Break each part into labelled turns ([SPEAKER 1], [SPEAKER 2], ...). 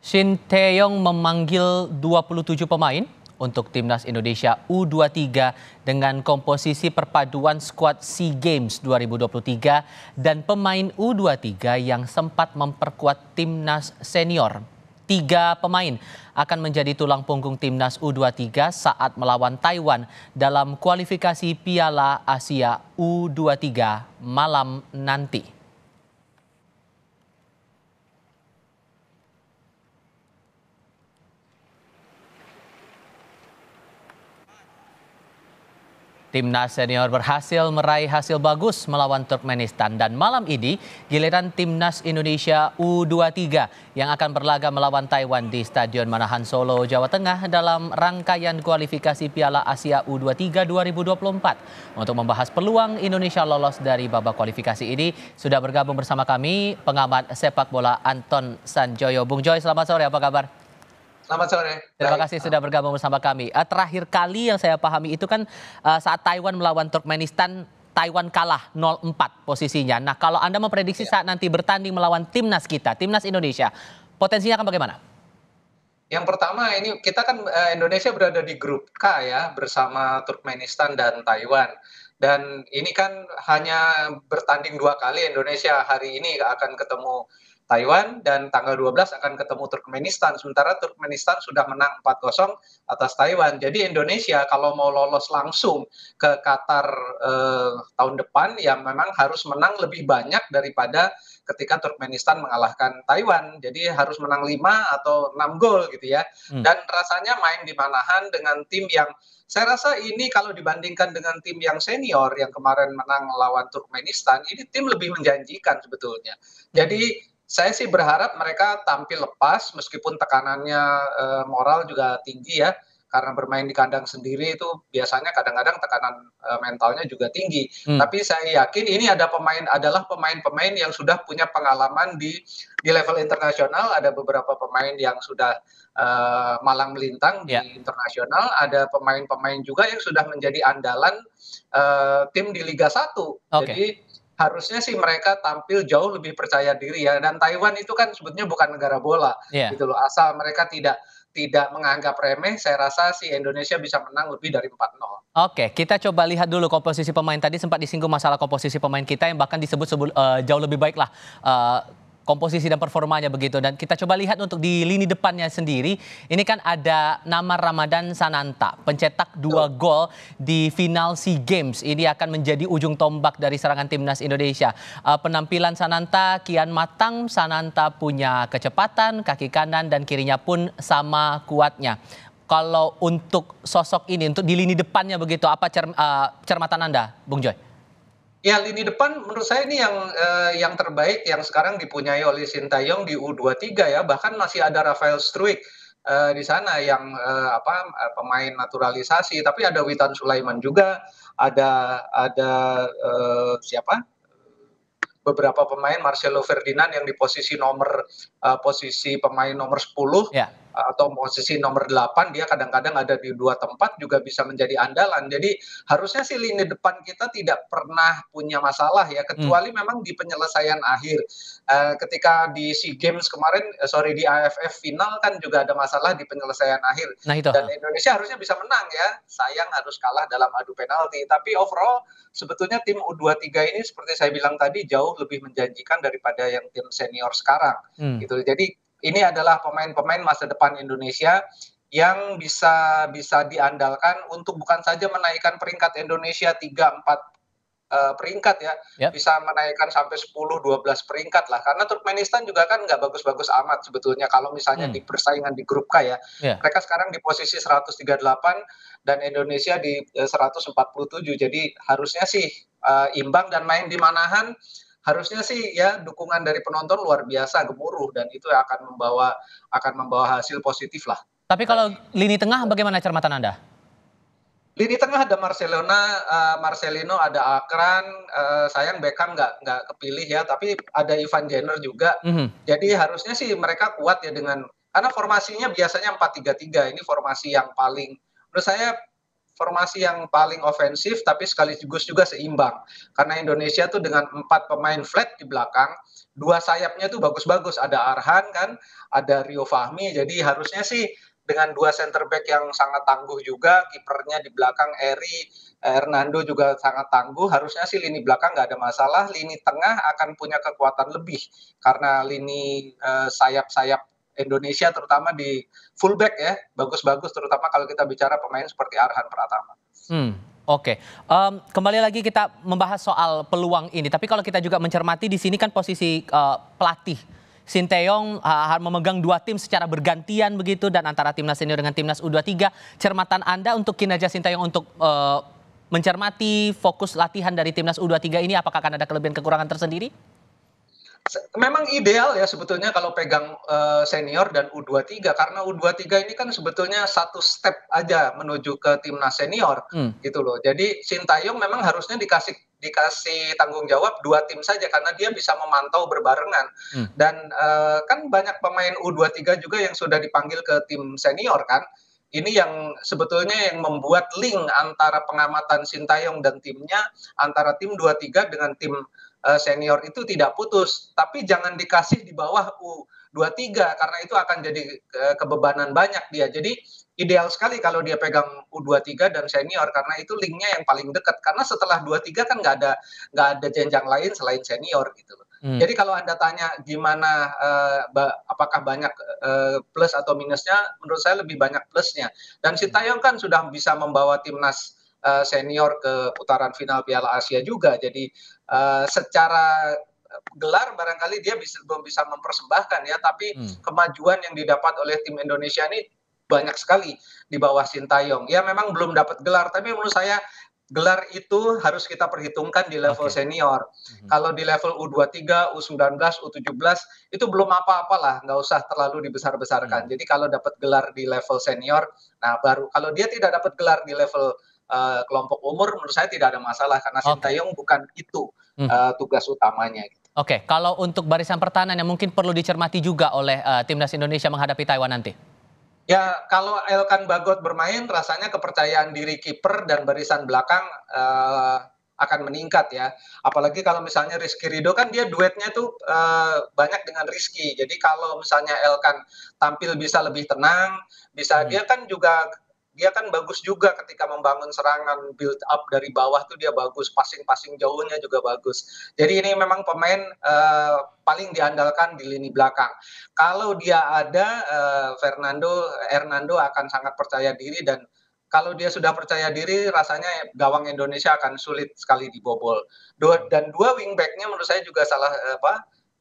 [SPEAKER 1] Shin Tae-yong memanggil 27 pemain untuk timnas Indonesia U23 dengan komposisi perpaduan skuad SEA Games 2023 dan pemain U23 yang sempat memperkuat timnas senior. 3 pemain akan menjadi tulang punggung timnas U23 saat melawan Taiwan dalam kualifikasi Piala Asia U23 malam nanti. Timnas senior berhasil meraih hasil bagus melawan Turkmenistan dan malam ini giliran timnas Indonesia U23 yang akan berlaga melawan Taiwan di Stadion Manahan Solo, Jawa Tengah dalam rangkaian kualifikasi Piala Asia U23 2024. Untuk membahas peluang Indonesia lolos dari babak kualifikasi ini sudah bergabung bersama kami pengamat sepak bola Anton Sanjoyo. Bung Joy, selamat sore, apa kabar?
[SPEAKER 2] Selamat sore.
[SPEAKER 1] Terima kasih sudah bergabung bersama kami. Terakhir kali yang saya pahami itu kan saat Taiwan melawan Turkmenistan, Taiwan kalah 0-4 posisinya. Nah, kalau Anda memprediksi saat nanti bertanding melawan timnas kita, timnas Indonesia, potensinya akan bagaimana?
[SPEAKER 2] Yang pertama ini kita kan Indonesia berada di grup K ya bersama Turkmenistan dan Taiwan. Dan ini kan hanya bertanding 2 kali. Indonesia hari ini akan ketemu Taiwan dan tanggal 12 akan ketemu Turkmenistan. Sementara Turkmenistan sudah menang 4-0 atas Taiwan. Jadi Indonesia kalau mau lolos langsung ke Qatar tahun depan ya memang harus menang lebih banyak daripada ketika Turkmenistan mengalahkan Taiwan. Jadi harus menang 5 atau 6 gol gitu ya. Dan rasanya main di Manahan dengan tim yang saya rasa ini kalau dibandingkan dengan tim yang senior yang kemarin menang melawan Turkmenistan, ini tim lebih menjanjikan sebetulnya. Jadi saya sih berharap mereka tampil lepas meskipun tekanannya moral juga tinggi ya. Karena bermain di kandang sendiri itu biasanya kadang-kadang tekanan mentalnya juga tinggi. Tapi saya yakin ini adalah pemain-pemain yang sudah punya pengalaman di level internasional. Ada beberapa pemain yang sudah malang melintang
[SPEAKER 1] Ya,
[SPEAKER 2] di internasional. Ada pemain-pemain juga yang sudah menjadi andalan tim di Liga 1.
[SPEAKER 1] oke.
[SPEAKER 2] Jadi harusnya sih mereka tampil jauh lebih percaya diri ya. Dan Taiwan itu kan sebetulnya bukan negara bola
[SPEAKER 1] Ya.
[SPEAKER 2] gitu loh. Asal mereka tidak menganggap remeh, saya rasa si Indonesia bisa menang lebih dari 4-0.
[SPEAKER 1] Oke, kita coba lihat dulu komposisi pemain. Tadi sempat disinggung masalah komposisi pemain kita yang bahkan disebut jauh lebih baik lah komposisi dan performanya begitu. Dan kita coba lihat untuk di lini depannya sendiri. Ini kan ada nama Ramadan Sananta, pencetak 2 gol di final SEA Games. Ini akan menjadi ujung tombak dari serangan timnas Indonesia. Penampilan Sananta kian matang. Sananta punya kecepatan, kaki kanan dan kirinya pun sama kuatnya. Kalau untuk sosok ini, untuk di lini depannya begitu, apa cermatan Anda, Bung Joy?
[SPEAKER 2] Ya lini depan menurut saya ini yang terbaik yang sekarang dipunyai oleh Sintayong di U23 ya, bahkan masih ada Rafael Struijk di sana yang pemain naturalisasi, tapi ada Witan Sulaiman juga, ada siapa? Beberapa pemain Marcelo Ferdinand yang di posisi pemain nomor 10
[SPEAKER 1] Ya.
[SPEAKER 2] atau posisi nomor 8 dia kadang-kadang ada di 2 tempat juga bisa menjadi andalan. Jadi harusnya sih lini depan kita tidak pernah punya masalah ya kecuali memang di penyelesaian akhir. Ketika di SEA Games kemarin di AFF final kan juga ada masalah di penyelesaian akhir
[SPEAKER 1] Nah itu.
[SPEAKER 2] dan Indonesia harusnya bisa menang ya. Sayang harus kalah dalam adu penalti. Tapi overall sebetulnya tim U23 ini seperti saya bilang tadi jauh lebih menjanjikan daripada yang tim senior sekarang gitu. Jadi ini adalah pemain-pemain masa depan Indonesia yang bisa bisa diandalkan untuk bukan saja menaikkan peringkat Indonesia 3-4 peringkat ya,
[SPEAKER 1] Yap.
[SPEAKER 2] bisa menaikkan sampai 10-12 peringkat lah. Karena Turkmenistan juga kan nggak bagus-bagus amat sebetulnya kalau misalnya di persaingan di grup K ya.
[SPEAKER 1] Ya.
[SPEAKER 2] Mereka sekarang di posisi 138 dan Indonesia di 147. Jadi harusnya sih imbang dan main di Manahan harusnya sih ya dukungan dari penonton luar biasa gemuruh dan itu akan membawa hasil positif lah.
[SPEAKER 1] Tapi kalau lini tengah bagaimana cermatan Anda?
[SPEAKER 2] Lini tengah ada Marcelino, ada Akran, sayang Beckham nggak kepilih ya, tapi ada Ivan Jenner juga. Jadi harusnya sih mereka kuat ya karena formasinya biasanya 4-3-3, ini formasi yang paling menurut saya formasi yang paling ofensif tapi sekaligus juga seimbang. Karena Indonesia tuh dengan 4 pemain flat di belakang, 2 sayapnya tuh bagus-bagus, ada Arhan kan, ada Rio Fahmi, jadi harusnya sih dengan 2 center back yang sangat tangguh juga, kipernya di belakang Eri, Hernando juga sangat tangguh, harusnya sih lini belakang nggak ada masalah, lini tengah akan punya kekuatan lebih karena lini sayap-sayap Indonesia terutama di fullback ya, bagus-bagus terutama kalau kita bicara pemain seperti Arhan Pratama.
[SPEAKER 1] Oke. Kembali lagi kita membahas soal peluang ini. Tapi kalau kita juga mencermati di sini kan posisi pelatih Sinteyong memegang 2 tim secara bergantian begitu dan antara timnas senior dengan timnas U23. Cermatan Anda untuk kinerja Sinteyong untuk mencermati fokus latihan dari timnas U23 ini, apakah akan ada kelebihan kekurangan tersendiri?
[SPEAKER 2] Memang ideal ya sebetulnya kalau pegang senior dan U23 karena U23 ini kan sebetulnya satu step aja menuju ke timnas senior gitu loh. Jadi Sintayong memang harusnya dikasih tanggung jawab 2 tim saja karena dia bisa memantau berbarengan. Dan kan banyak pemain U23 juga yang sudah dipanggil ke tim senior kan. Ini yang sebetulnya yang membuat link antara pengamatan Sintayong dan timnya, antara tim 23 dengan tim senior itu tidak putus, tapi jangan dikasih di bawah U23 karena itu akan jadi kebebanan banyak dia. Jadi ideal sekali kalau dia pegang U23 dan senior karena itu linknya yang paling dekat. Karena setelah 23 kan nggak ada jenjang lain selain senior gitu loh. Jadi kalau Anda tanya gimana apakah banyak plus atau minusnya, menurut saya lebih banyak plusnya. Dan Sintayong kan sudah bisa membawa timnas senior ke putaran final Piala Asia juga. Jadi secara gelar barangkali dia belum bisa mempersembahkan ya, tapi kemajuan yang didapat oleh tim Indonesia ini banyak sekali di bawah Sintayong. Ya memang belum dapat gelar, tapi menurut saya gelar itu harus kita perhitungkan di level senior. Kalau di level U23, U19, U17 itu belum apa-apalah, nggak usah terlalu dibesar-besarkan. Jadi kalau dapat gelar di level senior, nah baru kalau dia tidak dapat gelar di level kelompok umur, menurut saya tidak ada masalah karena Sintayong bukan itu tugas utamanya.
[SPEAKER 1] Oke, kalau untuk barisan pertahanan yang mungkin perlu dicermati juga oleh timnas Indonesia menghadapi Taiwan nanti.
[SPEAKER 2] Ya, kalau Elkan Bagot bermain, rasanya kepercayaan diri kiper dan barisan belakang akan meningkat ya. Apalagi kalau misalnya Rizky Ridho kan dia duetnya tuh banyak dengan Rizky. Jadi kalau misalnya Elkan tampil bisa lebih tenang, bisa dia kan bagus juga ketika membangun serangan, build up dari bawah tuh dia bagus, passing-passing jauhnya juga bagus. Jadi ini memang pemain paling diandalkan di lini belakang. Kalau dia ada, Hernando akan sangat percaya diri dan kalau dia sudah percaya diri rasanya gawang Indonesia akan sulit sekali dibobol. Dan 2 wingback-nya menurut saya juga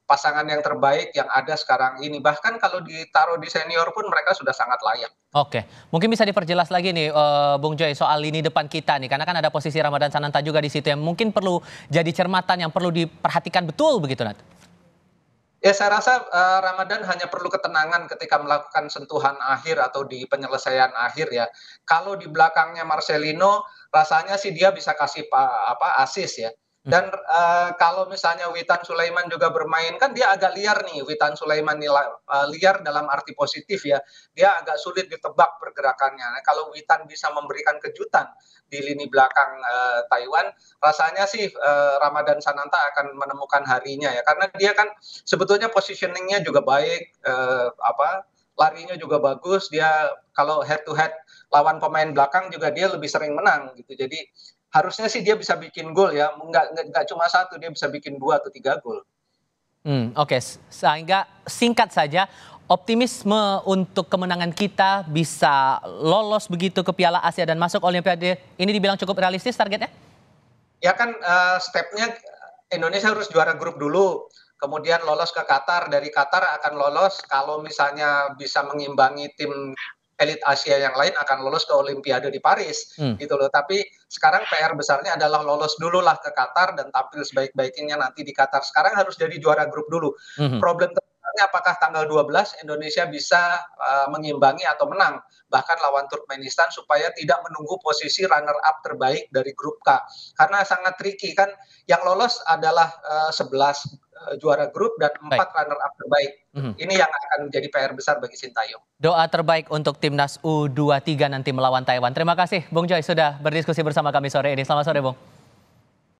[SPEAKER 2] pasangan yang terbaik yang ada sekarang ini. Bahkan kalau ditaruh di senior pun mereka sudah sangat layak.
[SPEAKER 1] Oke, mungkin bisa diperjelas lagi nih Bung Joy soal lini depan kita nih, karena kan ada posisi Ramadan Sananta juga di situ yang mungkin perlu jadi cermatan yang perlu diperhatikan betul begitu Nat.
[SPEAKER 2] Ya saya rasa Ramadan hanya perlu ketenangan ketika melakukan sentuhan akhir atau di penyelesaian akhir ya. Kalau di belakangnya Marcelino, rasanya sih dia bisa kasih assist ya. Dan kalau misalnya Witan Sulaiman juga bermain kan dia agak liar nih. Witan Sulaiman liar dalam arti positif ya. Dia agak sulit ditebak pergerakannya. Nah, kalau Witan bisa memberikan kejutan di lini belakang Taiwan, rasanya sih Ramadan Sananta akan menemukan harinya ya. Karena dia kan sebetulnya positioningnya juga baik, larinya juga bagus. Dia kalau head to head lawan pemain belakang juga dia lebih sering menang gitu. Jadi harusnya sih dia bisa bikin gol ya, nggak cuma 1, dia bisa bikin 2 atau 3 gol.
[SPEAKER 1] Oke, sehingga singkat saja, optimisme untuk kemenangan kita bisa lolos begitu ke Piala Asia dan masuk Olimpiade ini dibilang cukup realistis targetnya?
[SPEAKER 2] Ya kan stepnya Indonesia harus juara grup dulu, kemudian lolos ke Qatar, dari Qatar akan lolos kalau misalnya bisa mengimbangi tim elit Asia yang lain akan lolos ke Olimpiade di Paris gitu loh. Tapi sekarang PR besarnya adalah lolos dulu lah ke Qatar dan tampil sebaik-baiknya nanti di Qatar. Sekarang harus jadi juara grup dulu. Problem terbesarnya apakah tanggal 12 Indonesia bisa mengimbangi atau menang bahkan lawan Turkmenistan supaya tidak menunggu posisi runner up terbaik dari grup K. Karena sangat tricky kan, yang lolos adalah 11 juara grup dan 4
[SPEAKER 1] Baik.
[SPEAKER 2] runner up terbaik.
[SPEAKER 1] Mhm.
[SPEAKER 2] Ini yang akan menjadi PR besar bagi Sintayong.
[SPEAKER 1] Doa terbaik untuk timnas U23 nanti melawan Taiwan. Terima kasih Bung Joy sudah berdiskusi bersama kami sore ini. Selamat sore Bung.